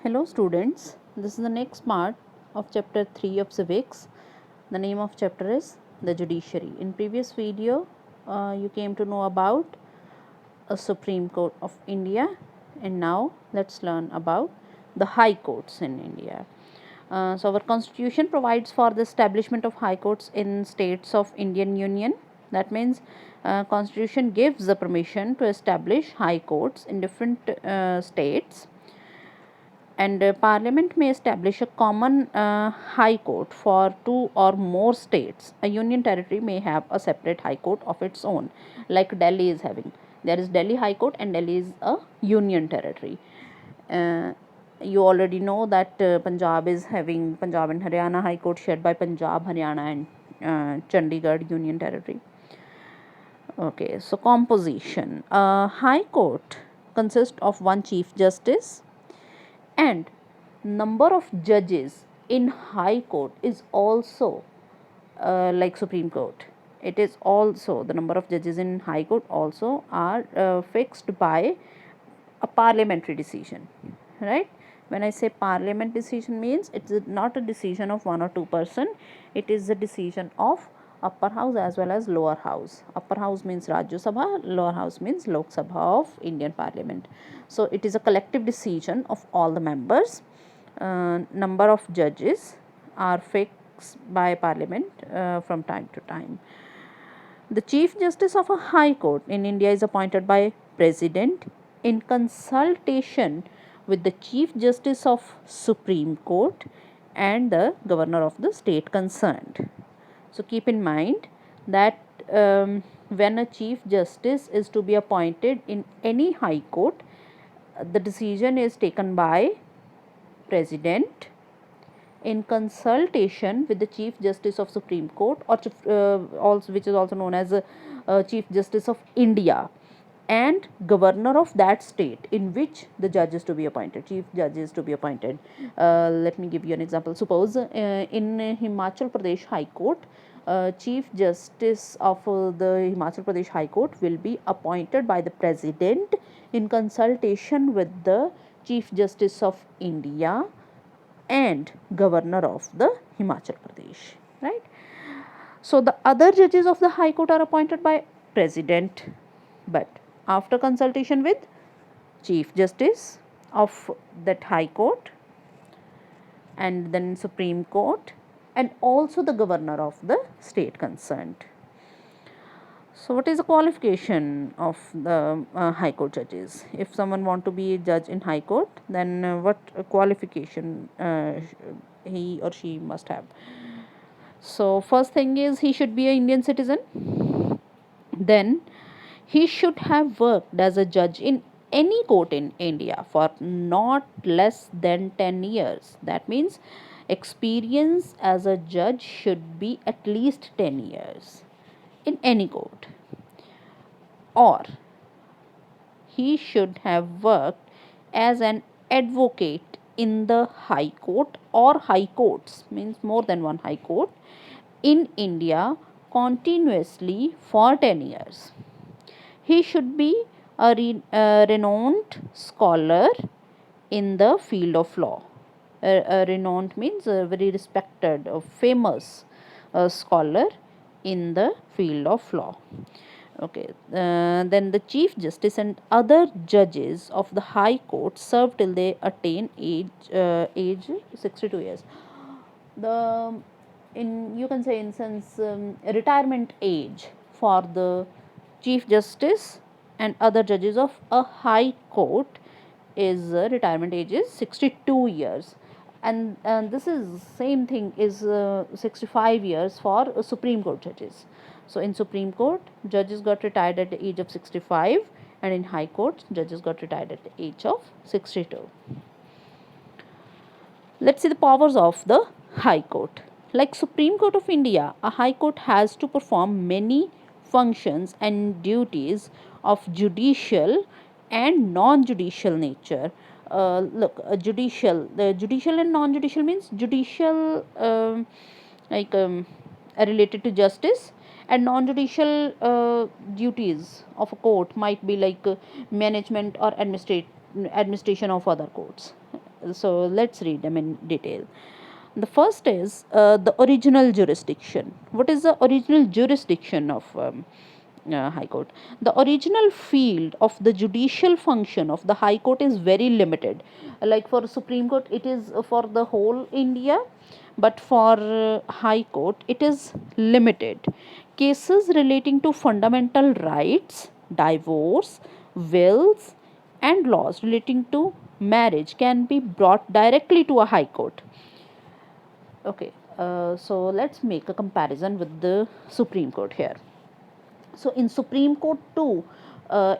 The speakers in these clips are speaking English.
Hello students, this is the next part of chapter 3 of civics. The name of chapter is the judiciary. In previous video you came to know about a Supreme Court of India, and now let's learn about the high courts in India. So our constitution provides for the establishment of high courts in states of Indian Union. That means constitution gives the permission to establish high courts in different states, and parliament may establish a common high court for two or more states. A union territory may have a separate high court of its own, like Delhi is having. There is Delhi high court, and Delhi is a union territory. uh, you already know that Punjab is having Punjab and Haryana high court shared by Punjab, Haryana and Chandigarh union territory. Okay, so composition. High court consists of one chief justice, and number of judges in high court is also like Supreme Court. It is also, the number of judges in high court also are fixed by a parliamentary decision, right? When I say parliament decision, means it's not a decision of one or two person, it is a decision of upper house as well as lower house. Upper house means Rajya Sabha, lower house means Lok Sabha of Indian Parliament. So it is a collective decision of all the members. Number of judges are fixed by parliament from time to time. The Chief Justice of a High Court in India is appointed by President in consultation with the Chief Justice of Supreme Court and the Governor of the state concerned. So keep in mind that when a Chief Justice is to be appointed in any High Court, the decision is taken by President in consultation with the Chief Justice of Supreme Court, or also, which is also known as Chief Justice of India, and Governor of that state in which the judge is to be appointed, Chief Judge is to be appointed. Let me give you an example. Suppose in Himachal Pradesh High Court, Chief Justice of the Himachal Pradesh High Court will be appointed by the President in consultation with the Chief Justice of India and Governor of the Himachal Pradesh, right? So the other judges of the High Court are appointed by President, but after consultation with Chief Justice of that High Court, and then Supreme Court, and also the Governor of the state concerned. So what is the qualification of the High Court judges? If someone want to be a judge in High Court, then what qualification he or she must have? So first thing is, he should be an Indian citizen. Then he should have worked as a judge in any court in India for not less than 10 years. That means experience as a judge should be at least 10 years in any court. Or he should have worked as an advocate in the High Court or High Courts, means more than one High Court, in India continuously for 10 years. He should be a renowned scholar in the field of law. Renowned means a very respected, a famous scholar in the field of law. Okay, then the Chief Justice and other judges of the High Court serve till they attain age 62 years. The in, you can say, in sense, retirement age for the Chief Justice and other judges of a High Court is retirement age is 62 years, and this is same thing is 65 years for Supreme Court judges. So in Supreme Court, judges got retired at the age of 65, and in High Court, judges got retired at the age of 62. Let's see the powers of the High Court. Like Supreme Court of India, a High Court has to perform many functions and duties of judicial and non-judicial nature. Look, the judicial and non-judicial means judicial, like related to justice, and non-judicial duties of a court might be like management or administration of other courts. So let's read them in detail. The first is the original jurisdiction. What is the original jurisdiction of High Court? The original field of the judicial function of the High Court is very limited. Like for Supreme Court, it is for the whole India, but for High Court, it is limited. Cases relating to fundamental rights, divorce, wills, and laws relating to marriage can be brought directly to a High Court. Okay, so let's make a comparison with the Supreme Court here. So in Supreme Court too,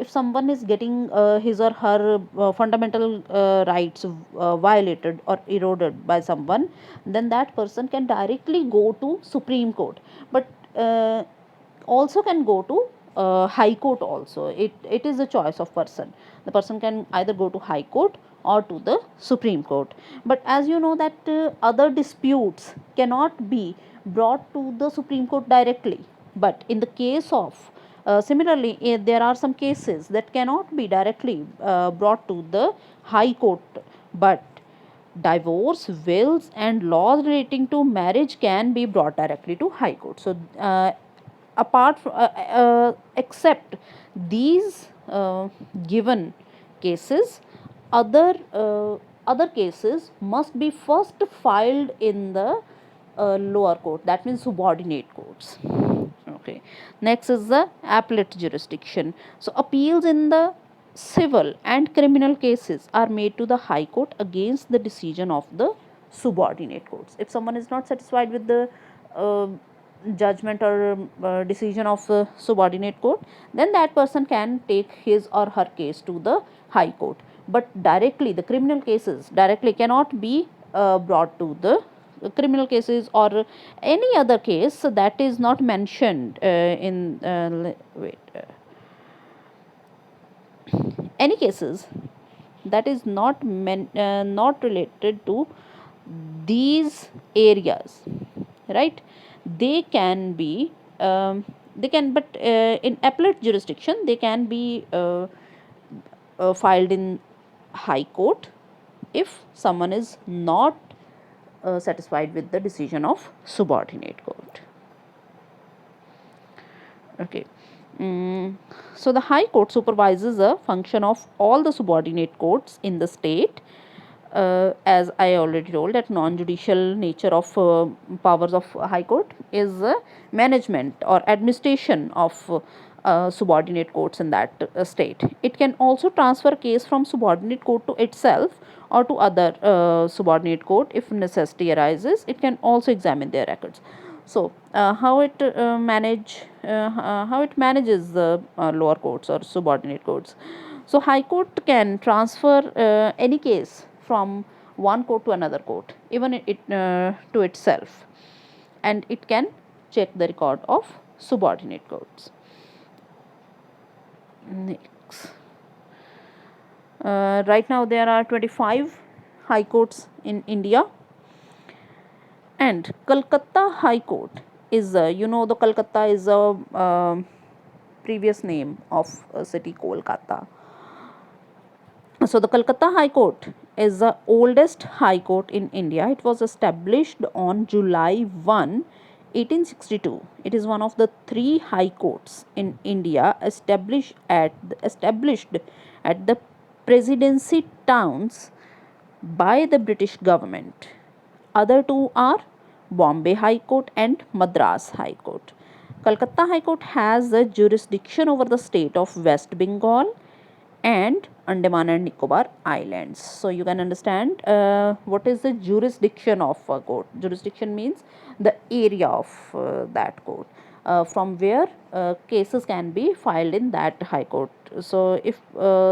if someone is getting his or her fundamental rights violated or eroded by someone, then that person can directly go to Supreme Court, but also can go to High Court also. It is a choice of person. The person can either go to High Court or to the Supreme Court. But as you know that other disputes cannot be brought to the Supreme Court directly, but in the case of similarly, there are some cases that cannot be directly brought to the High Court, but divorce, wills, and laws relating to marriage can be brought directly to High Court. So, apart from, except these given cases, other cases must be first filed in the lower court. That means subordinate courts. Okay. Next is the appellate jurisdiction. So appeals in the civil and criminal cases are made to the High Court against the decision of the subordinate courts. If someone is not satisfied with the uh, judgment or decision of the subordinate court, then that person can take his or her case to the High Court. But directly, the criminal cases directly cannot be brought to the criminal cases or any other case that is not mentioned in any cases that is not related to these areas, right? They can be they can, but in appellate jurisdiction they can be filed in High Court if someone is not satisfied with the decision of subordinate court. Okay. So the High Court supervises the function of all the subordinate courts in the state. As I already told, that non-judicial nature of powers of High Court is management or administration of subordinate courts in that state. It can also transfer a case from subordinate court to itself or to other subordinate court if necessity arises. It can also examine their records. So how it manages the lower courts or subordinate courts. So High Court can transfer any case from one court to another court, even to itself, and it can check the record of subordinate courts. Next, right now there are 25 High Courts in India, and Calcutta High Court is the Calcutta is a previous name of city Kolkata. So the Calcutta High Court is the oldest High Court in India. It was established on July 1, 1862. It is one of the three High Courts in India established at the presidency towns by the British government. Other two are Bombay High Court and Madras High Court. Calcutta High Court has the jurisdiction over the state of West Bengal and Andaman and Nicobar Islands. So you can understand what is the jurisdiction of a court. Jurisdiction means the area of that court, from where cases can be filed in that High Court. So if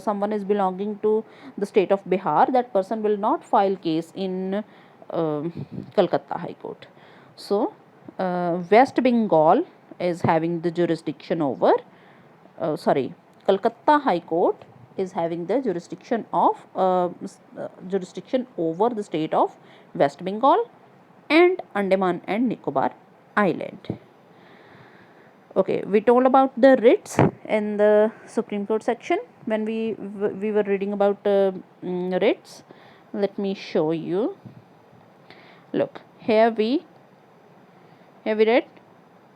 someone is belonging to the state of Bihar, that person will not file case in Calcutta High Court. So West Bengal is having the jurisdiction over Calcutta High Court is having the jurisdiction over the state of West Bengal and Andaman and Nicobar Island. Okay, we told about the writs in the Supreme Court section when we were reading about writs. Let me show you. Look, here we read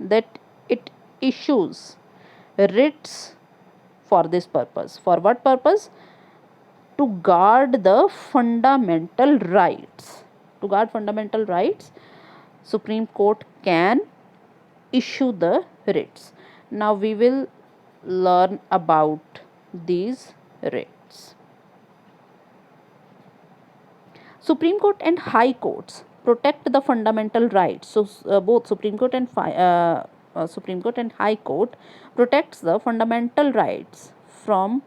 that it issues writs for this purpose. For what purpose? To guard the fundamental rights. To guard fundamental rights, Supreme Court can issue the writs. Now we will learn about these writs. Supreme Court and High Courts protect the fundamental rights. So both Supreme Court and High Court protects the fundamental rights from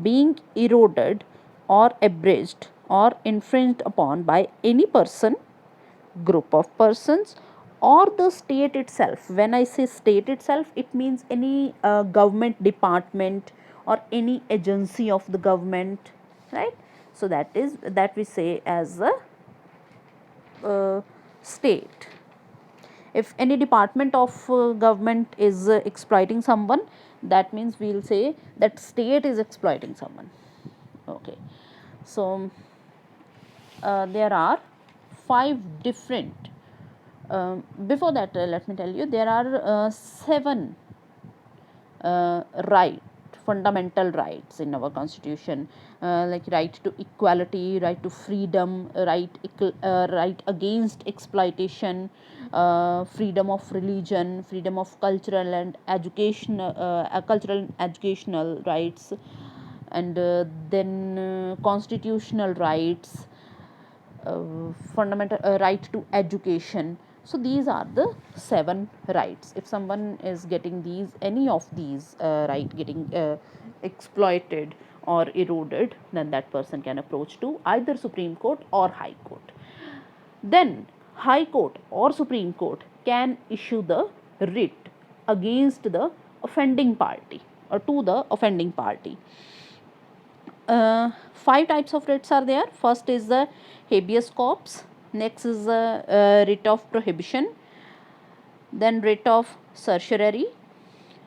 being eroded or abridged or infringed upon by any person, group of persons, or the state itself. When I say state itself, it means any government department or any agency of the government, right? So that we say as a state. If any department of government is exploiting someone, that means we will say that state is exploiting someone. Okay, so there are 5 different before that, let me tell you, there are 7 fundamental rights in our constitution, like right to equality, right to freedom, right against exploitation, freedom of religion, freedom of cultural and educational rights, and then constitutional rights, fundamental right to education. So these are the 7 rights. If someone is getting any of these right getting exploited or eroded, then that person can approach to either Supreme Court or High Court. Then High Court or Supreme Court can issue the writ against the offending party or to the offending party. 5 types of writs are there. First is the habeas corpus, next is the writ of prohibition, then writ of certiorari,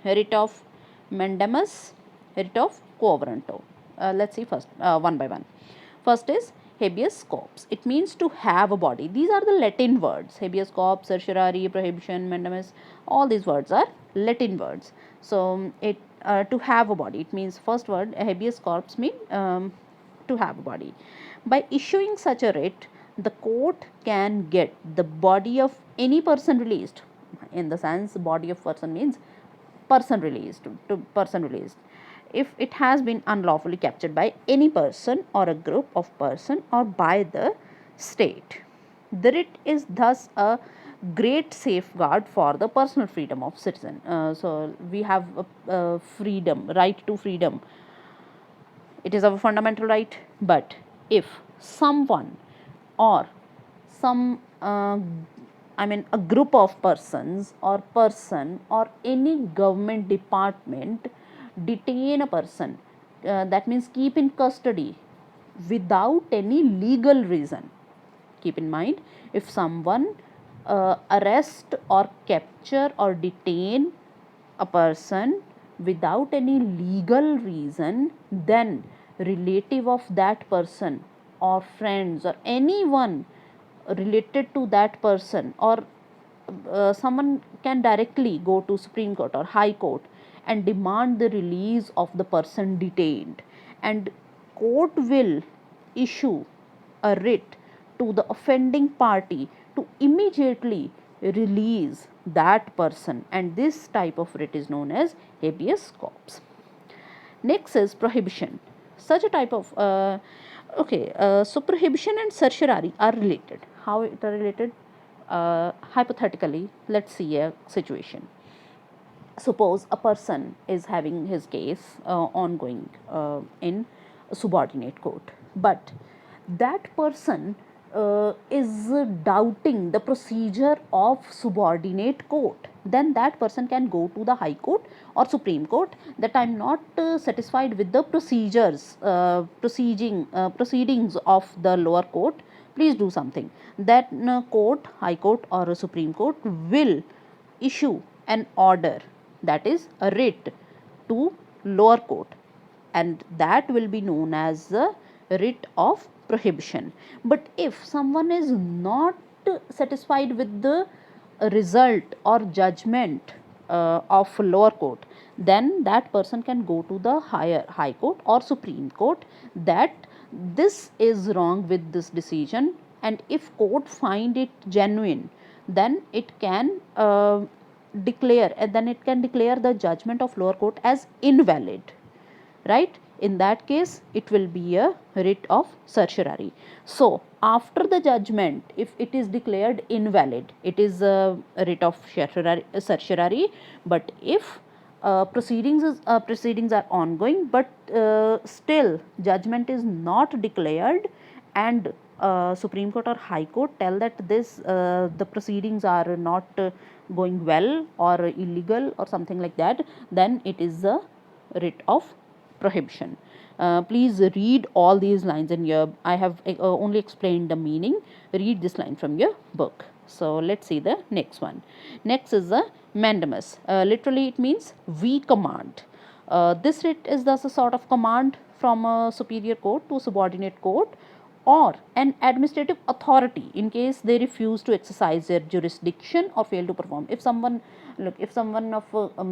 writ of mandamus, writ of quo warranto. Let's see first one by one. First is habeas corpus. It means to have a body. These are the Latin words. Habeas corpus, certiorari, prohibition, mandamus, all these words are Latin words. So it to have a body, it means, first word habeas corpus mean to have a body. By issuing such a writ, the court can get the body of any person released. In the sense, body of person means person released, to person released, if it has been unlawfully captured by any person or a group of person or by the state. The writ is thus a great safeguard for the personal freedom of citizen. So we have freedom, right to freedom. It is our fundamental right. But if someone or some a group of persons or person or any government department detain a person, that means keep in custody without any legal reason. Keep in mind, if someone arrest or capture or detain a person without any legal reason, then relative of that person or friends or anyone related to that person or someone can directly go to Supreme Court or High Court and demand the release of the person detained, and court will issue a writ to the offending party to immediately release that person, and this type of writ is known as habeas corpus. Next is prohibition. Such a type of so prohibition and certiorari are related. How it are related? Hypothetically, let's see a situation. Suppose a person is having his case ongoing in a subordinate court, but that person is doubting the procedure of subordinate court, then that person can go to the High Court or Supreme Court that I am not satisfied with the proceedings of the lower court, please do something. That court, High Court or Supreme Court will issue an order, that is a writ, to lower court, and that will be known as the writ of prohibition. But if someone is not satisfied with the result or judgment of lower court, then that person can go to the high court or supreme court that this is wrong with this decision, and if court find it genuine, then it can declare the judgment of lower court as invalid, right? In that case it will be a writ of certiorari. So after the judgment, if it is declared invalid, it is a writ of certiorari. But if proceedings are ongoing, but still judgment is not declared, and Supreme Court or High Court tell that the proceedings are not going well or illegal or something like that, then it is a writ of prohibition. Please read all these lines in your, I have only explained the meaning. Read this line from your book. So let's see the next one. Next is the mandamus. Literally it means we command. This writ is thus a sort of command from a superior court to a subordinate court or an administrative authority in case they refuse to exercise their jurisdiction or fail to perform. If someone of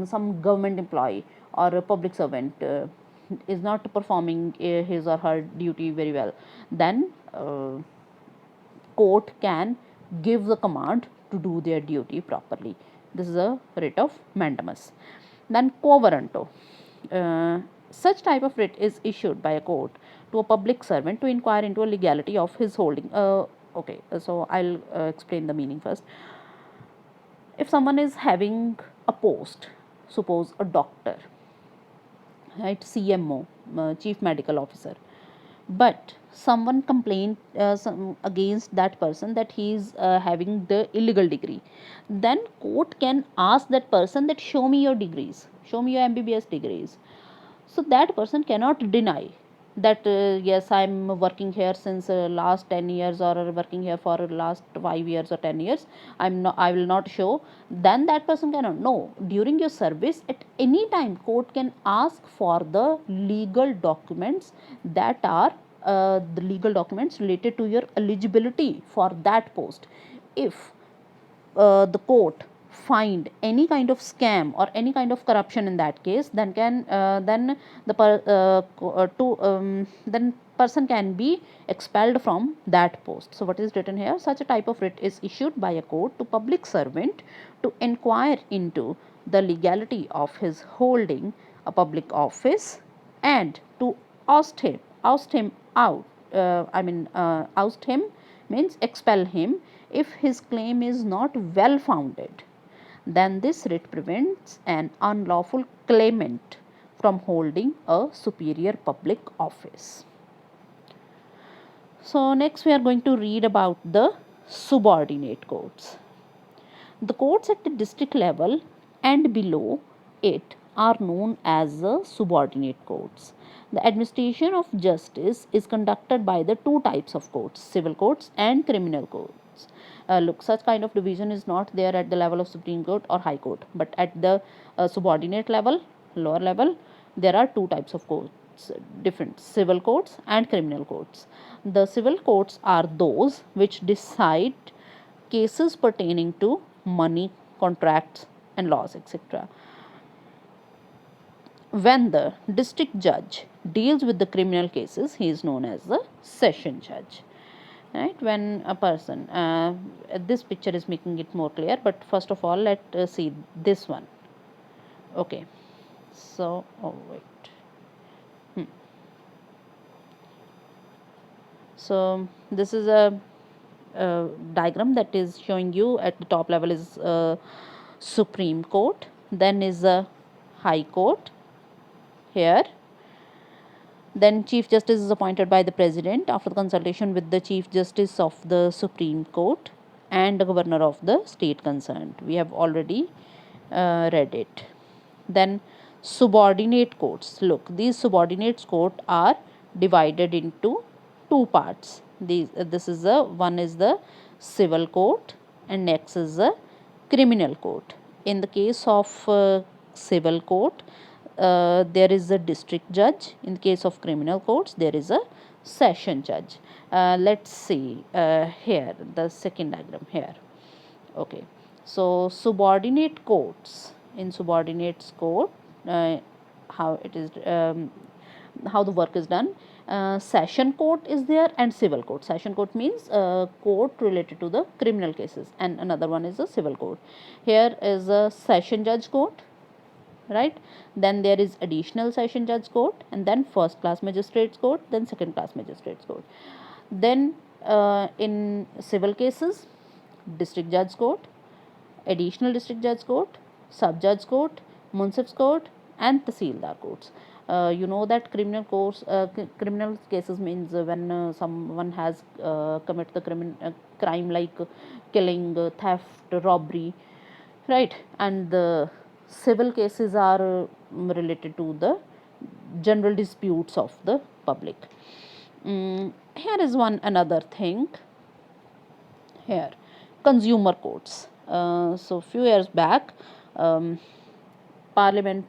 some government employee or a public servant is not performing his or her duty very well, then court can give the command to do their duty properly. This is a writ of mandamus. Then quo warranto. Such type of writ is issued by a court to a public servant to inquire into a legality of his holding. Okay, so I'll explain the meaning first. If someone is having a post, suppose a doctor, right, CMO, chief medical officer, but someone complained against that person that he is having the illegal degree, then court can ask that person that show me your degrees, show me your MBBS degrees. So that person cannot deny that yes, I am working here since last 10 years or working here for last 5 years or 10 years, I will not show. Then that person cannot. No, during your service at any time court can ask for the legal documents that are the legal documents related to your eligibility for that post. If the court find any kind of scam or any kind of corruption in that case, then then person can be expelled from that post. So what is written here? Such a type of writ is issued by a court to public servant to inquire into the legality of his holding a public office and to oust him out. Oust him means expel him if his claim is not well founded. Then this writ prevents an unlawful claimant from holding a superior public office. So next we are going to read about the subordinate courts. The courts at the district level and below it are known as the subordinate courts. The administration of justice is conducted by the two types of courts, civil courts and criminal courts. Look, such kind of division is not there at the level of Supreme Court or High Court, but at the subordinate level, lower level, there are two types of courts, different civil courts and criminal courts. The civil courts are those which decide cases pertaining to money, contracts and laws, etc. When the district judge deals with the criminal cases, he is known as the session judge. Right, when a person this picture is making it more clear, but first of all let's see this one. Okay, so so this is a diagram that is showing you at the top level is Supreme Court, then is a High Court here. Then Chief Justice is appointed by the President after consultation with the Chief Justice of the Supreme Court and the Governor of the state concerned. We have already read it. Then subordinate courts. Look, these subordinate courts are divided into two parts. This is one is the civil court and next is the criminal court. In the case of civil court, there is a district judge. In the case of criminal courts, there is a session judge. Let's see here the second diagram here. Okay, so subordinate courts. In subordinate court, how it is how the work is done. Session court is there and civil court. Session court means court related to the criminal cases, and another one is a civil court. Here is a session judge court, right? Then there is additional session judge court, and then first class magistrates court, then second class magistrates court. Then in civil cases, district judge court, additional district judge court, sub judge court, munsif's court, and tahsildar courts. You know that criminal cases means when someone has committed the crime like killing, theft, robbery, right? And the civil cases are related to the general disputes of the public. Here is one another thing here, consumer courts. So few years back, parliament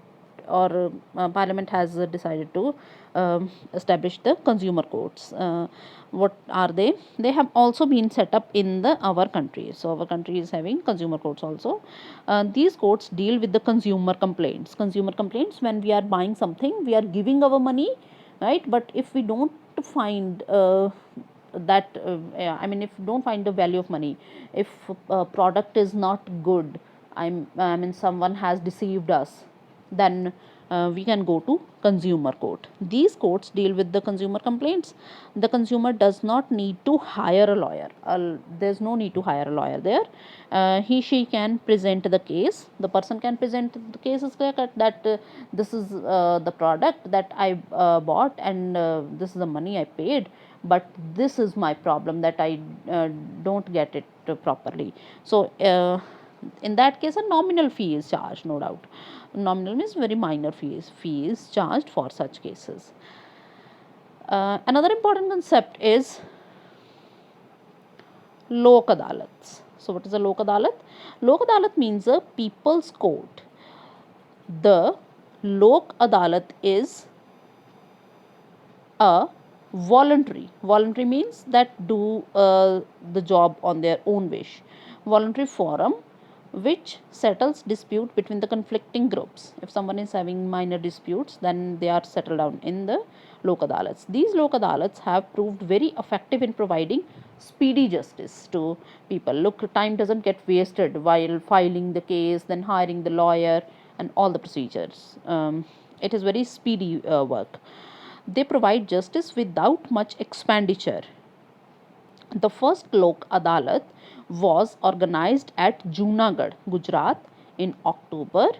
parliament has decided to establish the consumer courts. What are they? They have also been set up in our country. So our country is having consumer courts also. These courts deal with the consumer complaints. Consumer complaints, when we are buying something, we are giving our money, right? But if we don't find that I mean, if you don't find the value of money, if product is not good, I mean someone has deceived us, then we can go to consumer court. These courts deal with the consumer complaints. The consumer does not need to hire a lawyer. There's no need to hire a lawyer there. She can present the case. The person can present the case is that this is the product that I bought, and this is the money I paid, but this is my problem that I don't get it properly. So in that case, a nominal fee is charged, no doubt. Nominal means very minor fee is charged for such cases. Another important concept is Lok Adalats. So what is a Lok Adalat? Lok Adalat means a people's court. The Lok Adalat is a voluntary means that do the job on their own wish, voluntary forum which settles dispute between the conflicting groups. If someone is having minor disputes, then they are settled down in the Lok Adalats. These Lok Adalats have proved very effective in providing speedy justice to people. Look, time doesn't get wasted while filing the case, then hiring the lawyer, and all the procedures. It is very speedy work. They provide justice without much expenditure. The first Lok Adalat was organized at Junagadh, Gujarat in October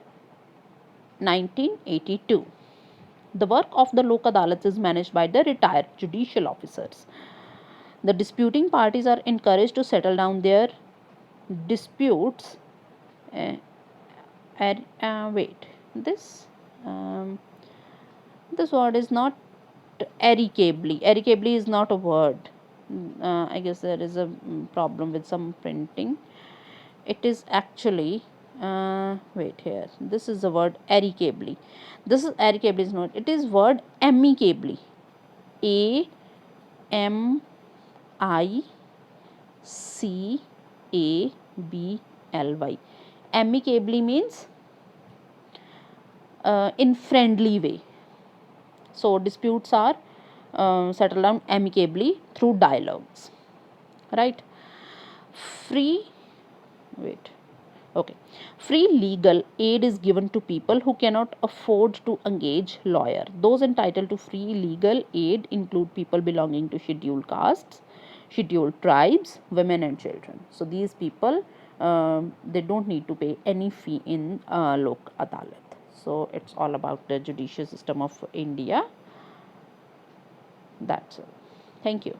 1982. The work of the Lok Adalats is managed by the retired judicial officers. The disputing parties are encouraged to settle down their disputes. This word is not amicably. Amicably is not a word. I guess there is a problem with some printing. It is actually here. This is the word amicably. This is amicably is not. It is word amicably. AMICABLY. Amicably means in friendly way. So disputes are settled down amicably through dialogues, right? Free legal aid is given to people who cannot afford to engage lawyer. Those entitled to free legal aid include people belonging to scheduled castes, scheduled tribes, women and children. So these people they don't need to pay any fee in Lok Adalat. So it's all about the judicial system of India. That's all. Thank you.